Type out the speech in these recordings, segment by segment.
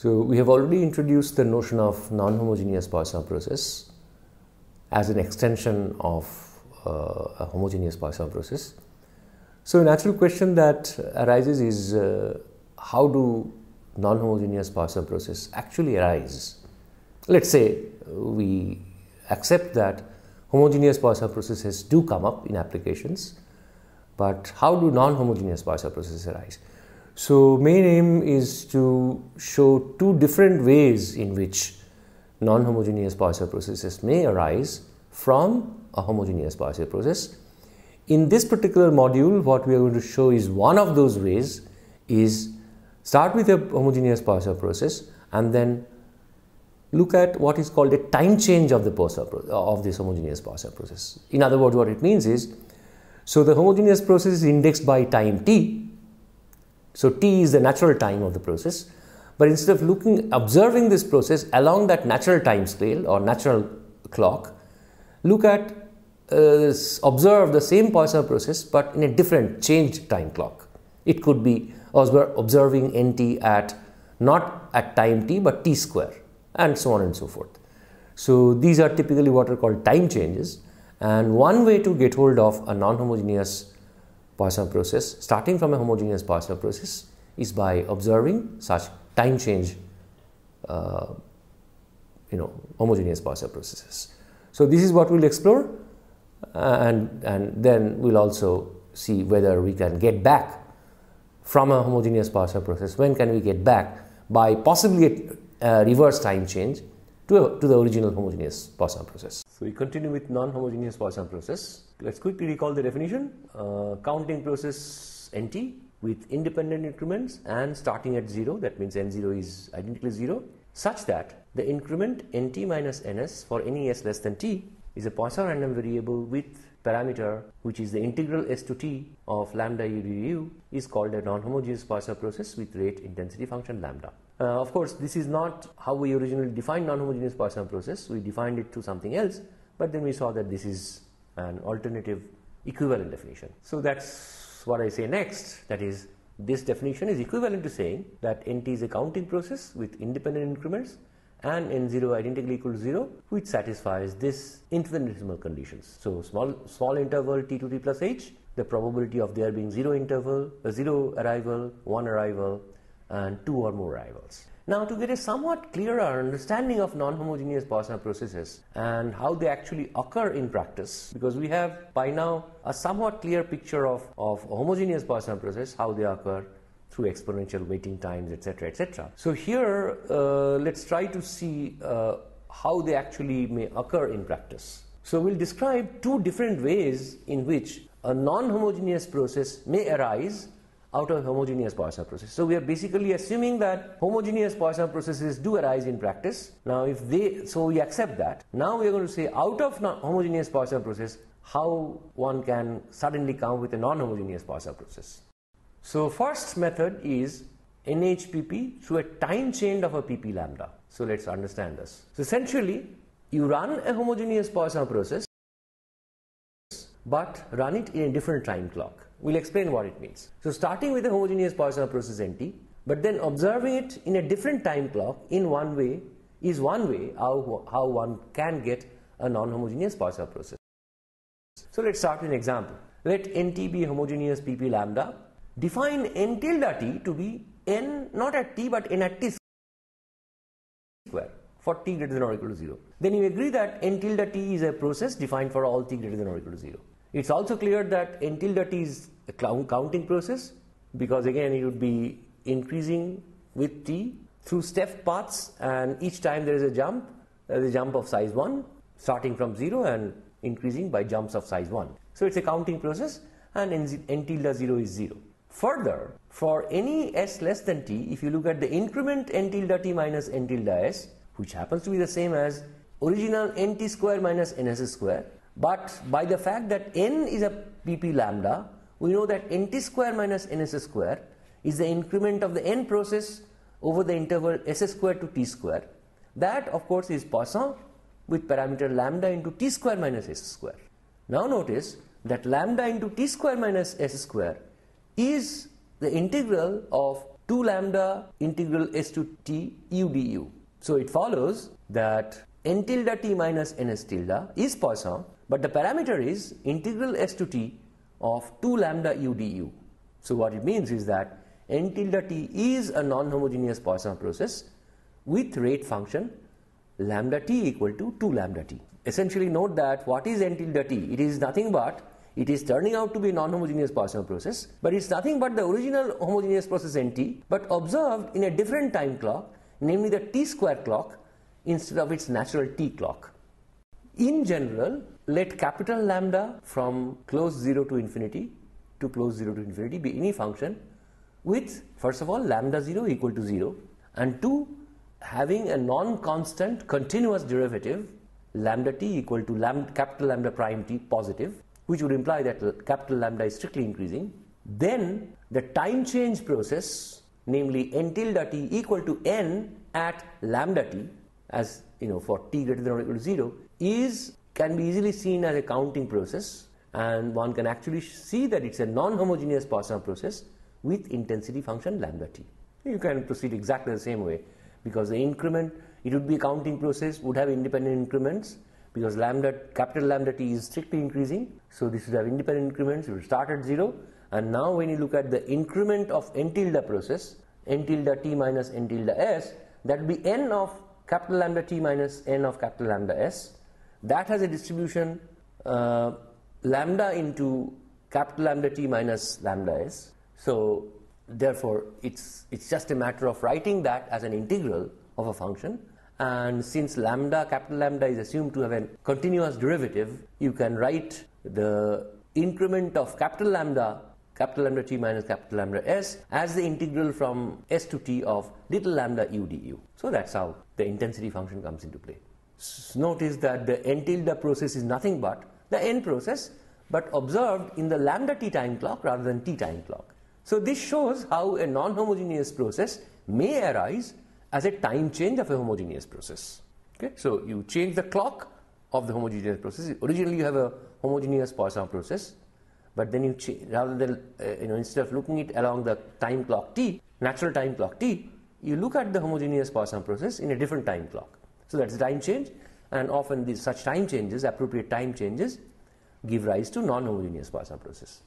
So we have already introduced the notion of non-homogeneous Poisson process as an extension of a homogeneous Poisson process. So a natural question that arises is how do non-homogeneous Poisson process actually arise? Let's say we accept that homogeneous Poisson processes do come up in applications, but how do non-homogeneous Poisson processes arise? So main aim is to show two different ways in which non-homogeneous Poisson processes may arise from a homogeneous Poisson process. In this particular module, what we are going to show is one of those ways is start with a homogeneous Poisson process and then look at what is called a time change of this homogeneous Poisson process. In other words, what it means is, so the homogeneous process is indexed by time t. So t is the natural time of the process, but instead of observing this process along that natural time scale or natural clock, look at observe the same Poisson process but in a different changed time clock. It could be observing nt at not at time t but t square, and so on and so forth. So these are typically what are called time changes, and one way to get hold of a non-homogeneous Poisson process starting from a homogeneous Poisson process is by observing such time change homogeneous Poisson processes. So this is what we'll explore, and then we'll also see whether we can get back from a homogeneous Poisson process. When can we get back by possibly a reverse time change to the original homogeneous Poisson process. So we continue with non-homogeneous Poisson process. Let's quickly recall the definition. Counting process nt with independent increments and starting at 0, that means n0 is identically 0, such that the increment nt minus ns for any s less than t is a Poisson random variable with parameter which is the integral s to t of lambda u du is called a non-homogeneous Poisson process with rate intensity function lambda. Of course, this is not how we originally defined non-homogeneous Poisson process. We defined it to something else, but then we saw that this is an alternative equivalent definition. So that's what I say next, that is, this definition is equivalent to saying that nt is a counting process with independent increments and n0 identically equal to 0, which satisfies this infinitesimal conditions. So small interval t to t plus h, the probability of there being 0 arrival, 1 arrival, and 2 or more arrivals. Now, to get a somewhat clearer understanding of non-homogeneous Poisson processes and how they actually occur in practice, because we have by now a somewhat clear picture of homogeneous Poisson process, how they occur through exponential waiting times, etc., etc. So here, let's try to see how they actually may occur in practice. So we'll describe two different ways in which a non-homogeneous process may arise out of homogeneous Poisson process. So we are basically assuming that homogeneous Poisson processes do arise in practice. Now so we accept that. Now we are going to say out of homogeneous Poisson process, how one can suddenly come up with a non-homogeneous Poisson process. So first method is NHPP through a time chain of a PP lambda. So let's understand this. So essentially, you run a homogeneous Poisson process, but run it in a different time clock. We'll explain what it means. So starting with a homogeneous Poisson process nt, but then observing it in a different time clock in one way is one way how one can get a non-homogeneous Poisson process. So let's start with an example. Let nt be homogeneous pp lambda. Define n tilde t to be n not at t but n at t square for t greater than or equal to 0. Then you agree that n tilde t is a process defined for all t greater than or equal to 0. It's also clear that n tilde t is a counting process, because again it would be increasing with t through step paths, and each time there is a jump of size 1 starting from 0 and increasing by jumps of size 1. So it's a counting process, and n tilde 0 is 0. Further, for any s less than t, if you look at the increment n tilde t minus n tilde s, which happens to be the same as original nt square minus ns square, but by the fact that n is a pp lambda, we know that nt square minus ns square is the increment of the n process over the interval s square to t square. That, of course, is Poisson with parameter lambda into t square minus s square. Now notice that lambda into t square minus s square is the integral of 2 lambda integral s to t u du. So it follows that n tilde t minus ns tilde is Poisson, but the parameter is integral s to t of 2 lambda u du. So what it means is that n tilde t is a non-homogeneous Poisson process with rate function lambda t equal to 2 lambda t. Essentially note that what is n tilde t? It is nothing but, it is turning out to be a non-homogeneous Poisson process, but it's nothing but the original homogeneous process nt, but observed in a different time clock, namely the t square clock instead of its natural t clock. In general, let capital lambda from close 0 to infinity to close 0 to infinity be any function with, first of all, lambda 0 equal to 0, and 2, having a non-constant continuous derivative lambda t equal to capital lambda prime t positive, which would imply that capital lambda is strictly increasing. Then the time change process, namely n tilde t equal to n at lambda t, as you know, for t greater than or equal to 0, can be easily seen as a counting process, and one can actually see that it's a non-homogeneous Poisson process with intensity function lambda t. You can proceed exactly the same way, because the increment, it would be a counting process, would have independent increments, because capital lambda t is strictly increasing, so this would have independent increments. It will start at 0, and now when you look at the increment of n tilde process, n tilde t minus n tilde s, that will be n of capital lambda t minus n of capital lambda s. That has a distribution lambda into capital lambda t minus lambda s. So therefore it's just a matter of writing that as an integral of a function, and since capital lambda is assumed to have a continuous derivative, you can write the increment of capital lambda t minus capital lambda s as the integral from s to t of little lambda u du. So that's how the intensity function comes into play. Notice that the n tilde process is nothing but the n process, but observed in the lambda t time clock rather than t time clock. So this shows how a non-homogeneous process may arise as a time change of a homogeneous process. Okay, so you change the clock of the homogeneous process. Originally you have a homogeneous Poisson process, but then you rather than instead of looking it along the time clock t, natural time clock t, you look at the homogeneous Poisson process in a different time clock. So that's a time change, and often such time changes, appropriate time changes, give rise to non-homogeneous Poisson process.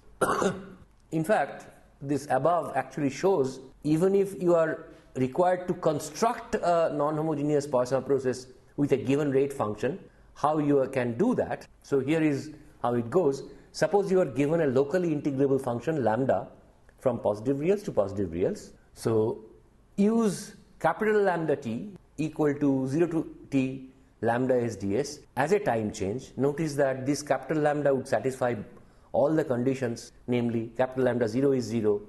In fact, this above actually shows, even if you are required to construct a non-homogeneous Poisson process with a given rate function, how you can do that. So here is how it goes. Suppose you are given a locally integrable function lambda from positive reals to positive reals. So use capital lambda t equal to 0 to t lambda s ds as a time change. Notice that this capital lambda would satisfy all the conditions, namely capital lambda 0 is 0,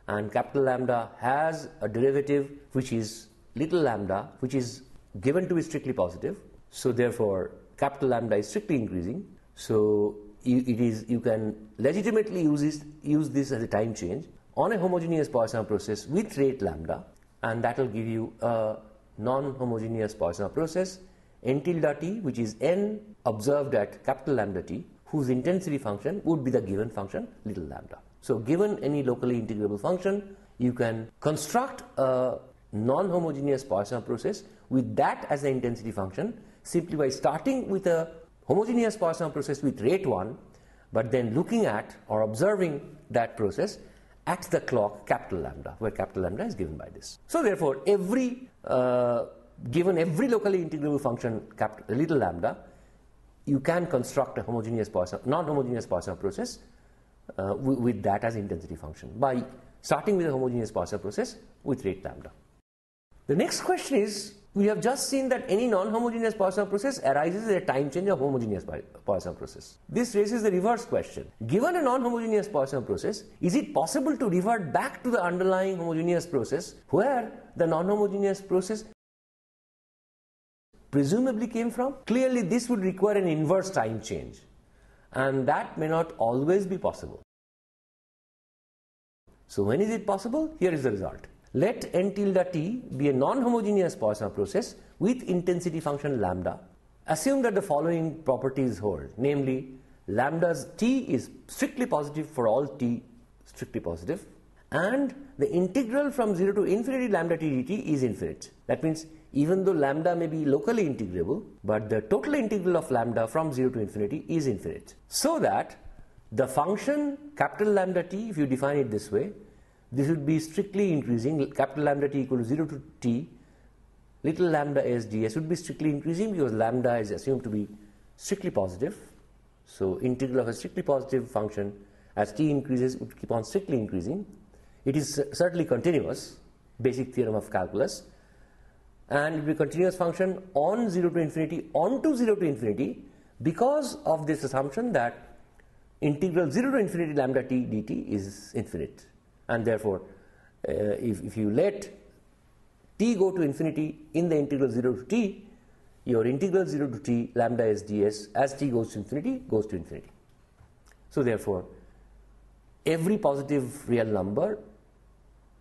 and capital lambda has a derivative which is little lambda, which is given to be strictly positive. So therefore capital lambda is strictly increasing. So you can legitimately use this as a time change on a homogeneous Poisson process with rate lambda, and that will give you a non-homogeneous Poisson process n tilde t, which is n observed at capital lambda t, whose intensity function would be the given function little lambda. So given any locally integrable function, you can construct a non-homogeneous Poisson process with that as the intensity function simply by starting with a homogeneous Poisson process with rate 1, but then looking at or observing that process at the clock capital lambda, where capital lambda is given by this. So therefore given every locally integrable function little lambda, you can construct a non-homogeneous Poisson process with that as intensity function by starting with a homogeneous Poisson process with rate lambda. The next question is, we have just seen that any non-homogeneous Poisson process arises as a time change of homogeneous Poisson process. This raises the reverse question. Given a non-homogeneous Poisson process, is it possible to revert back to the underlying homogeneous process where the non-homogeneous process presumably came from? Clearly this would require an inverse time change, and that may not always be possible. So when is it possible? Here is the result. Let n tilde t be a non-homogeneous Poisson process with intensity function lambda. Assume that the following properties hold, namely lambda's t is strictly positive for all t strictly positive, and the integral from 0 to infinity lambda t dt is infinite. That means even though lambda may be locally integrable, but the total integral of lambda from 0 to infinity is infinite. So that the function capital lambda t, if you define it this way, this would be strictly increasing. Capital lambda t equal to 0 to t, little lambda s ds would be strictly increasing because lambda is assumed to be strictly positive. So integral of a strictly positive function as t increases would keep on strictly increasing. It is certainly continuous, basic theorem of calculus, and it will be a continuous function on 0 to infinity onto 0 to infinity because of this assumption that integral 0 to infinity lambda t dt is infinite, and therefore if you let t go to infinity in the integral 0 to t, your integral 0 to t lambda s ds as t goes to infinity goes to infinity. So therefore every positive real number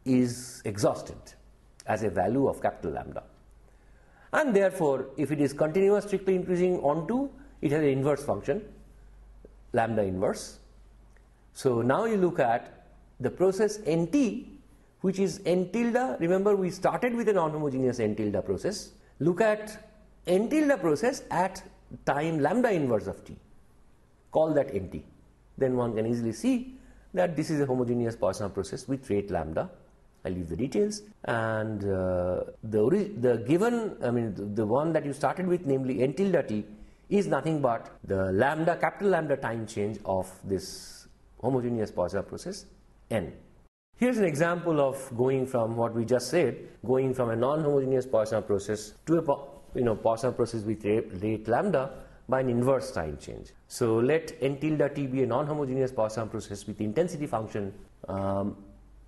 is exhausted as a value of capital lambda, and therefore if it is continuous strictly increasing onto, it has an inverse function, lambda inverse. So now you look at the process nt, which is n tilde. Remember, we started with a non-homogeneous n tilde process. Look at n tilde process at time lambda inverse of t, call that nt. Then one can easily see that this is a homogeneous Poisson process with rate lambda. I leave the details, and the given, the one that you started with, namely n tilde t, is nothing but the lambda, capital lambda time change of this homogeneous Poisson process n. Here's an example of going from what we just said, going from a non-homogeneous Poisson process to a Poisson process with rate lambda by an inverse time change. So let n tilde t be a non-homogeneous Poisson process with intensity function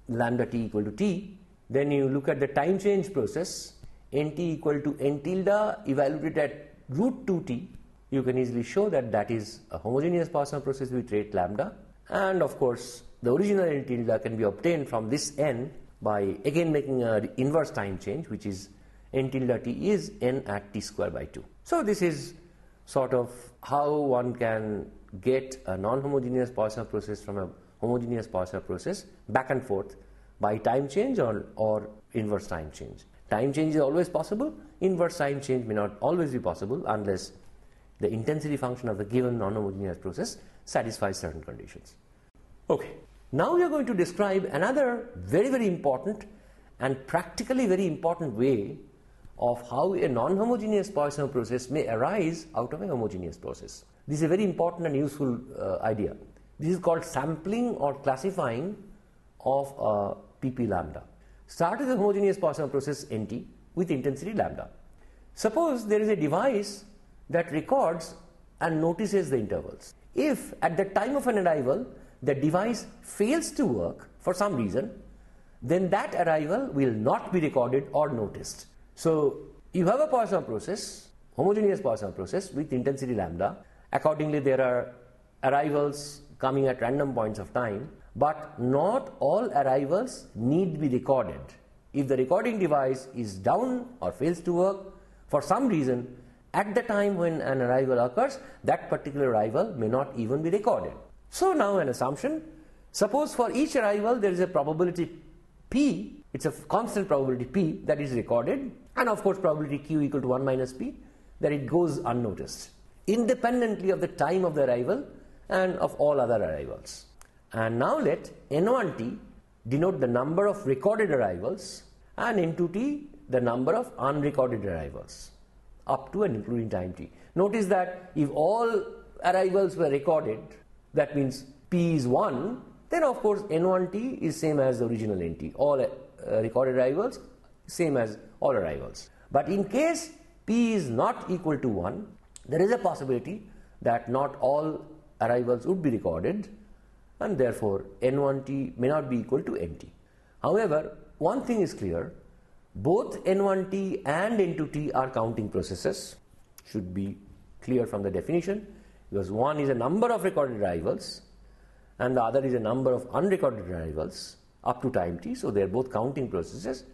lambda t equal to t. Then you look at the time change process, nt equal to n tilde evaluated at root 2t. You can easily show that that is a homogeneous Poisson process with rate lambda, and of course the original n tilde can be obtained from this n by again making an inverse time change, which is n tilde t is n at t square by 2. So this is sort of how one can get a non-homogeneous Poisson process from a homogeneous Poisson process back and forth by time change or inverse time change. Time change is always possible, inverse time change may not always be possible unless the intensity function of the given non-homogeneous process satisfies certain conditions. Okay, now we are going to describe another very important and practically very important way of how a non-homogeneous Poisson process may arise out of a homogeneous process. This is a very important and useful idea. This is called sampling or classifying of a pp lambda. Start with a homogeneous Poisson process nt with intensity lambda. Suppose there is a device that records and notices the intervals. If at the time of an arrival the device fails to work for some reason, then that arrival will not be recorded or noticed. So you have a Poisson process, homogeneous Poisson process with intensity lambda. Accordingly, there are arrivals coming at random points of time, but not all arrivals need to be recorded. If the recording device is down or fails to work for some reason, at the time when an arrival occurs, that particular arrival may not even be recorded. So now an assumption, suppose for each arrival there is a probability p, it's a constant probability p that is recorded, and of course probability q equal to 1 minus p, that it goes unnoticed, independently of the time of the arrival and of all other arrivals. And now let n1t denote the number of recorded arrivals and n2t the number of unrecorded arrivals up to and including time t. Notice that if all arrivals were recorded, that means p is 1, then of course n1t is same as the original nt. All recorded arrivals same as all arrivals. But in case p is not equal to 1, there is a possibility that not all arrivals would be recorded, and therefore n1t may not be equal to nt. However, one thing is clear, both n1t and n2t are counting processes, should be clear from the definition, because one is a number of recorded arrivals and the other is a number of unrecorded arrivals up to time t, so they are both counting processes.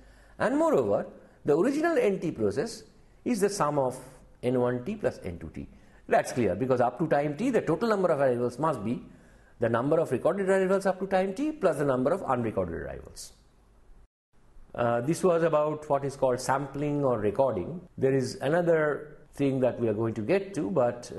And moreover, the original nt process is the sum of n1t plus n2t. That's clear, because up to time t the total number of arrivals must be the number of recorded arrivals up to time t plus the number of unrecorded arrivals. This was about what is called sampling or recording. There is another thing that we are going to get to, but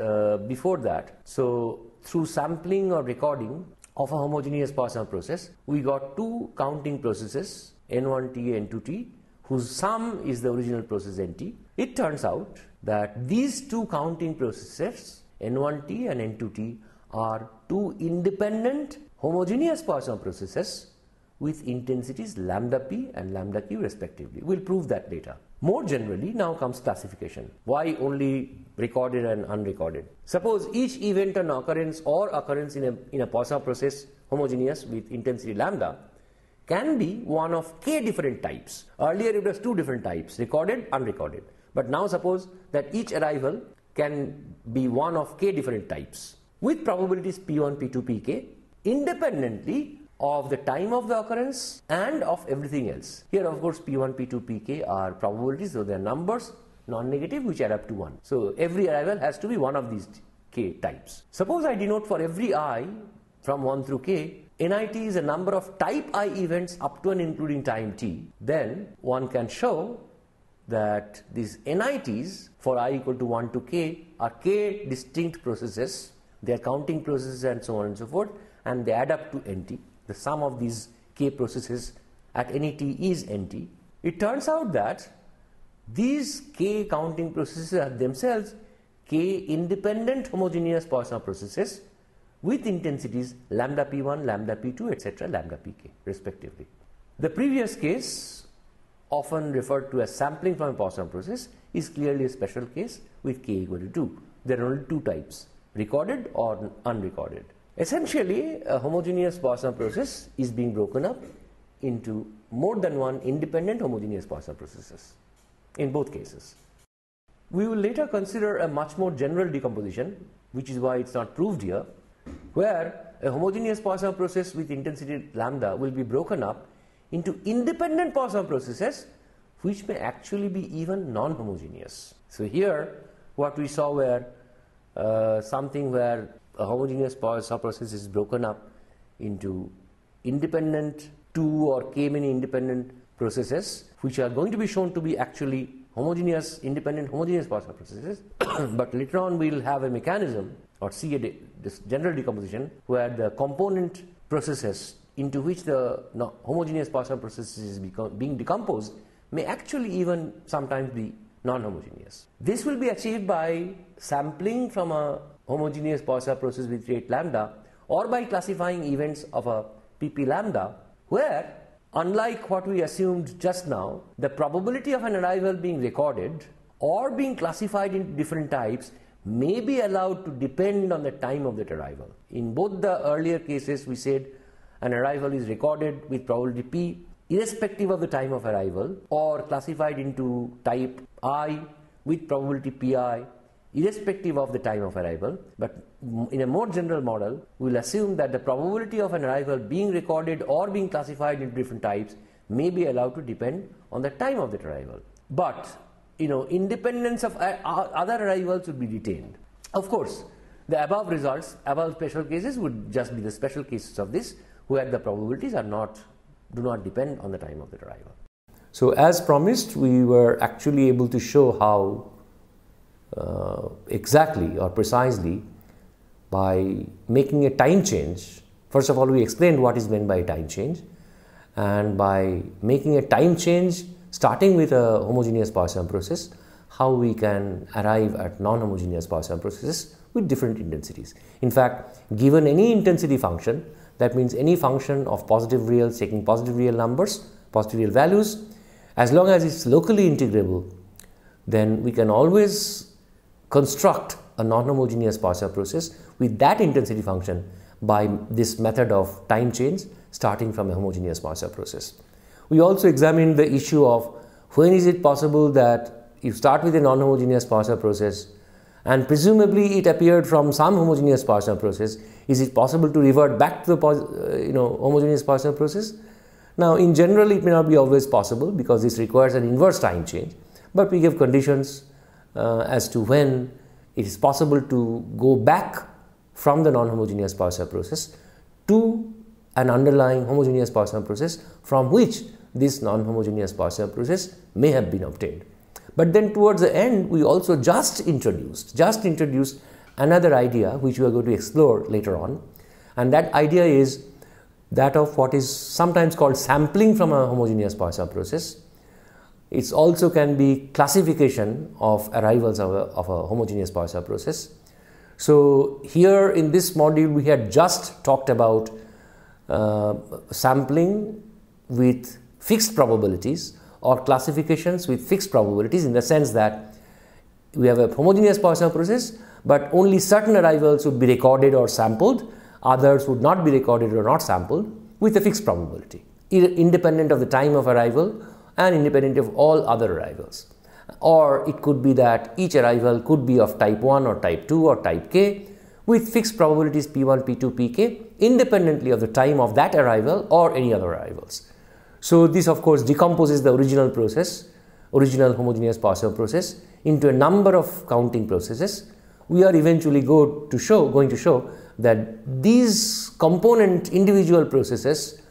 before that, so through sampling or recording of a homogeneous Poisson process, we got two counting processes, N1T and N2T, whose sum is the original process Nt. It turns out that these two counting processes, N1T and N2T, are two independent homogeneous Poisson processes with intensities lambda p and lambda q respectively. We'll prove that later. More generally, now comes classification. Why only recorded and unrecorded? Suppose each event and occurrence or occurrence in a Poisson process homogeneous with intensity lambda can be one of k different types. Earlier it was two different types, recorded, unrecorded. But now suppose that each arrival can be one of k different types with probabilities p1, p2, pk independently of the time of the occurrence and of everything else. Here of course p1, p2, pk are probabilities, so they are numbers, non-negative, which add up to 1. So every arrival has to be one of these k types. Suppose I denote for every I from 1 through k, NIT is a number of type I events up to and including time t. Then one can show that these NITs for I equal to 1 to k are k distinct processes. They are counting processes and so on and so forth, and they add up to NT. The sum of these k processes at any t is NT. It turns out that these k counting processes are themselves k independent homogeneous Poisson processes with intensities lambda p1, lambda p2, etc., lambda pk respectively. The previous case, often referred to as sampling from a Poisson process, is clearly a special case with k equal to 2. There are only two types, recorded or unrecorded. Essentially, a homogeneous Poisson process is being broken up into more than one independent homogeneous Poisson processes in both cases. We will later consider a much more general decomposition, which is why it's not proved here, where a homogeneous Poisson process with intensity lambda will be broken up into independent Poisson processes which may actually be even non-homogeneous. So here what we saw were something where a homogeneous Poisson process is broken up into independent 2 or k many independent processes which are going to be shown to be actually homogeneous, independent homogeneous Poisson processes. But later on we will have a mechanism or see this general decomposition where the component processes into which the homogeneous Poisson process is being decomposed may actually even sometimes be non-homogeneous. This will be achieved by sampling from a homogeneous Poisson process with rate lambda or by classifying events of a pp lambda where, unlike what we assumed just now, the probability of an arrival being recorded or being classified into different types may be allowed to depend on the time of that arrival. In both the earlier cases, we said an arrival is recorded with probability p irrespective of the time of arrival, or classified into type I with probability pi irrespective of the time of arrival. But in a more general model, we will assume that the probability of an arrival being recorded or being classified into different types may be allowed to depend on the time of that arrival. But independence of other arrivals would be retained. Of course, the above results, above special cases, would just be the special cases of this, where the probabilities do not depend on the time of the arrival. So, as promised, we were actually able to show how exactly or precisely by making a time change. First of all, we explained what is meant by a time change, and by making a time change starting with a homogeneous Poisson process, how we can arrive at non-homogeneous Poisson processes with different intensities. In fact, given any intensity function, that means any function of positive reals taking positive real numbers, positive real values, as long as it's locally integrable, then we can always construct a non-homogeneous Poisson process with that intensity function by this method of time change starting from a homogeneous Poisson process. We also examined the issue of when is it possible that you start with a non-homogeneous Poisson process and presumably it appeared from some homogeneous Poisson process. Is it possible to revert back to the homogeneous Poisson process? Now, in general, it may not be always possible because this requires an inverse time change, but we give conditions as to when it is possible to go back from the non-homogeneous Poisson process to an underlying homogeneous Poisson process from which this non-homogeneous Poisson process may have been obtained. But then towards the end, we also just introduced another idea which we are going to explore later on, and that idea is that of what is sometimes called sampling from a homogeneous Poisson process. It also can be classification of arrivals of a homogeneous Poisson process. So here in this module we had just talked about sampling with fixed probabilities or classifications with fixed probabilities, in the sense that we have a homogeneous Poisson process, but only certain arrivals would be recorded or sampled, others would not be recorded or not sampled, with a fixed probability, independent of the time of arrival and independent of all other arrivals. Or it could be that each arrival could be of type 1 or type 2 or type k, with fixed probabilities p1, p2, pk, independently of the time of that arrival or any other arrivals. So this of course decomposes the original process, original homogeneous Poisson process, into a number of counting processes. We are eventually going to show that these component individual processes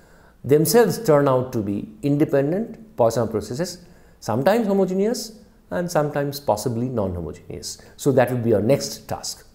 themselves turn out to be independent Poisson processes, sometimes homogeneous and sometimes possibly non-homogeneous. So that will be our next task.